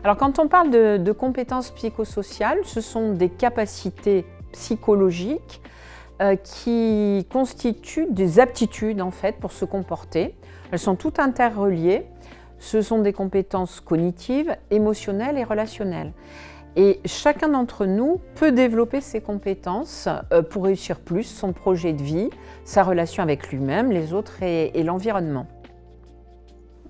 Alors quand on parle de compétences psychosociales, ce sont des capacités psychologiques qui constituent des aptitudes en fait pour se comporter. Elles sont toutes interreliées. Ce sont des compétences cognitives, émotionnelles et relationnelles. Et chacun d'entre nous peut développer ses compétences pour réussir plus son projet de vie, sa relation avec lui-même, les autres et l'environnement.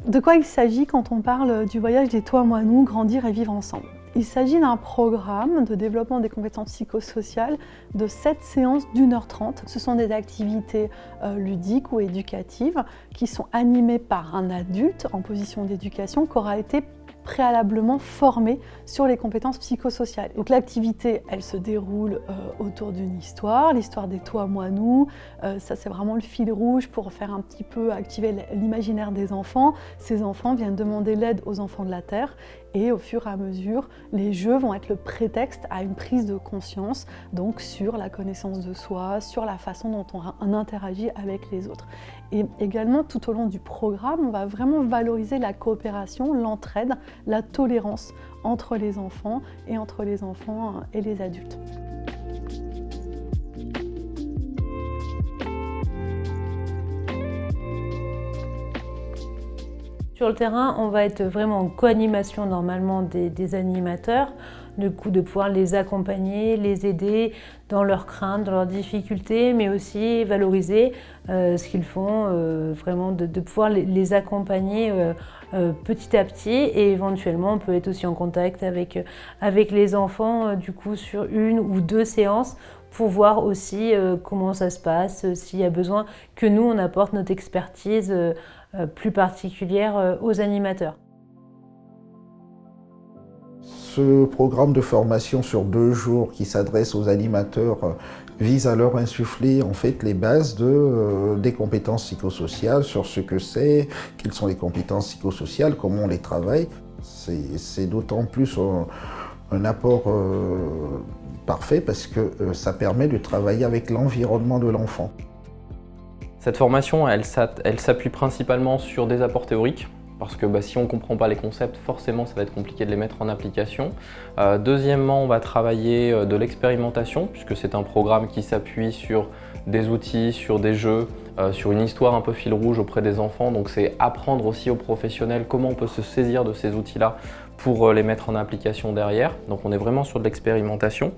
De quoi il s'agit quand on parle du voyage des Toi, moi, nous, grandir et vivre ensemble? Il s'agit d'un programme de développement des compétences psychosociales de 7 séances d'1h30. Ce sont des activités ludiques ou éducatives qui sont animées par un adulte en position d'éducation qui aura été préalablement formé sur les compétences psychosociales. Donc l'activité, elle se déroule autour d'une histoire, l'histoire des Toi, moi, nous. Ça, c'est vraiment le fil rouge pour faire un petit peu activer l'imaginaire des enfants. Ces enfants viennent demander l'aide aux enfants de la Terre et au fur et à mesure, les jeux vont être le prétexte à une prise de conscience donc sur la connaissance de soi, sur la façon dont on interagit avec les autres. Et également, tout au long du programme, on va vraiment valoriser la coopération, l'entraide, la tolérance entre les enfants et les adultes. Sur le terrain, on va être vraiment en co-animation normalement des animateurs, du coup de pouvoir les accompagner, les aider dans leurs craintes, dans leurs difficultés, mais aussi valoriser ce qu'ils font, vraiment de pouvoir les accompagner petit à petit, et éventuellement on peut être aussi en contact avec les enfants du coup sur 1 ou 2 séances pour voir aussi comment ça se passe, s'il y a besoin que nous on apporte notre expertise plus particulière aux animateurs. Ce programme de formation sur 2 jours qui s'adresse aux animateurs vise à leur insuffler en fait les bases des compétences psychosociales, sur ce que c'est, quelles sont les compétences psychosociales, comment on les travaille. C'est d'autant plus un apport parfait parce que ça permet de travailler avec l'environnement de l'enfant. Cette formation, elle s'appuie principalement sur des apports théoriques, parce que si on ne comprend pas les concepts, forcément ça va être compliqué de les mettre en application. Deuxièmement, on va travailler de l'expérimentation, puisque c'est un programme qui s'appuie sur des outils, sur des jeux, sur une histoire un peu fil rouge auprès des enfants. Donc c'est apprendre aussi aux professionnels comment on peut se saisir de ces outils-là pour les mettre en application derrière. Donc on est vraiment sur de l'expérimentation.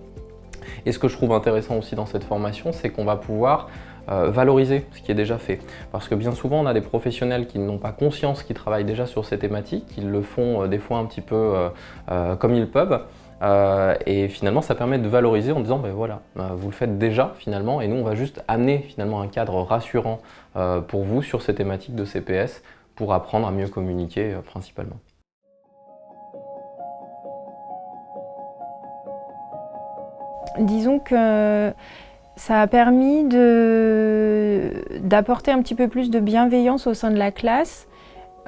Et ce que je trouve intéressant aussi dans cette formation, c'est qu'on va pouvoir valoriser ce qui est déjà fait. Parce que bien souvent, on a des professionnels qui n'ont pas conscience qu'ils travaillent déjà sur ces thématiques, qu'ils le font des fois un petit peu comme ils peuvent. Et finalement, ça permet de valoriser en disant, ben voilà, vous le faites déjà finalement, et nous, on va juste amener finalement un cadre rassurant pour vous sur ces thématiques de CPS pour apprendre à mieux communiquer principalement. Disons que ça a permis d'apporter un petit peu plus de bienveillance au sein de la classe.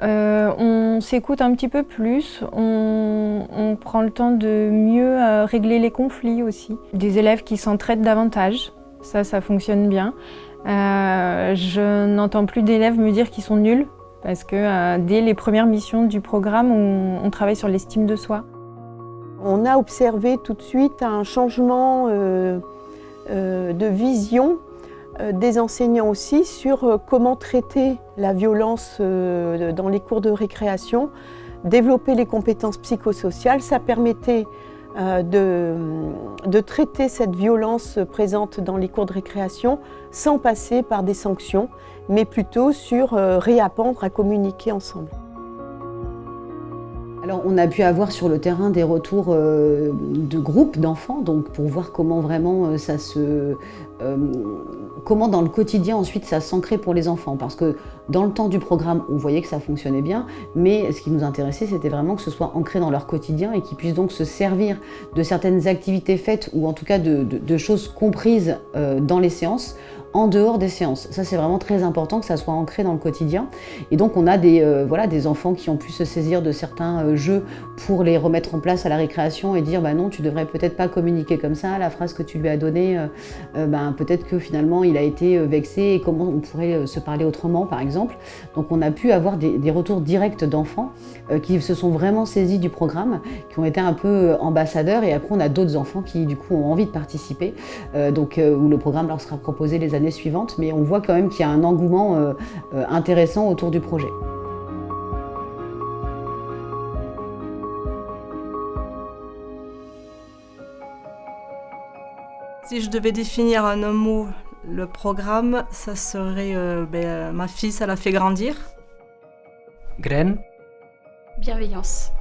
On s'écoute un petit peu plus, on prend le temps de mieux régler les conflits aussi. Des élèves qui s'entraident davantage, ça fonctionne bien. Je n'entends plus d'élèves me dire qu'ils sont nuls, parce que dès les premières missions du programme, on travaille sur l'estime de soi. On a observé tout de suite un changement de vision des enseignants aussi sur comment traiter la violence dans les cours de récréation, développer les compétences psychosociales. Ça permettait de traiter cette violence présente dans les cours de récréation sans passer par des sanctions, mais plutôt sur réapprendre à communiquer ensemble. Alors, on a pu avoir sur le terrain des retours de groupes d'enfants, donc pour voir comment vraiment comment dans le quotidien ensuite ça s'ancrait pour les enfants. Parce que dans le temps du programme, on voyait que ça fonctionnait bien, mais ce qui nous intéressait, c'était vraiment que ce soit ancré dans leur quotidien et qu'ils puissent donc se servir de certaines activités faites, ou en tout cas de choses comprises dans les séances, en dehors des séances. Ça, c'est vraiment très important que ça soit ancré dans le quotidien. Et donc, on a des enfants qui ont pu se saisir de certains jeux pour les remettre en place à la récréation et dire non, tu devrais peut-être pas communiquer comme ça, la phrase que tu lui as donnée, peut-être que finalement il a été vexé et comment on pourrait se parler autrement, par exemple. Donc, on a pu avoir des retours directs d'enfants qui se sont vraiment saisis du programme, qui ont été un peu ambassadeurs, et après on a d'autres enfants qui du coup ont envie de participer, où le programme leur sera proposé les années suivantes, mais on voit quand même qu'il y a un engouement intéressant autour du projet. Si je devais définir en un mot le programme, ça serait ma fille, ça l'a fait grandir. Graine. Bienveillance.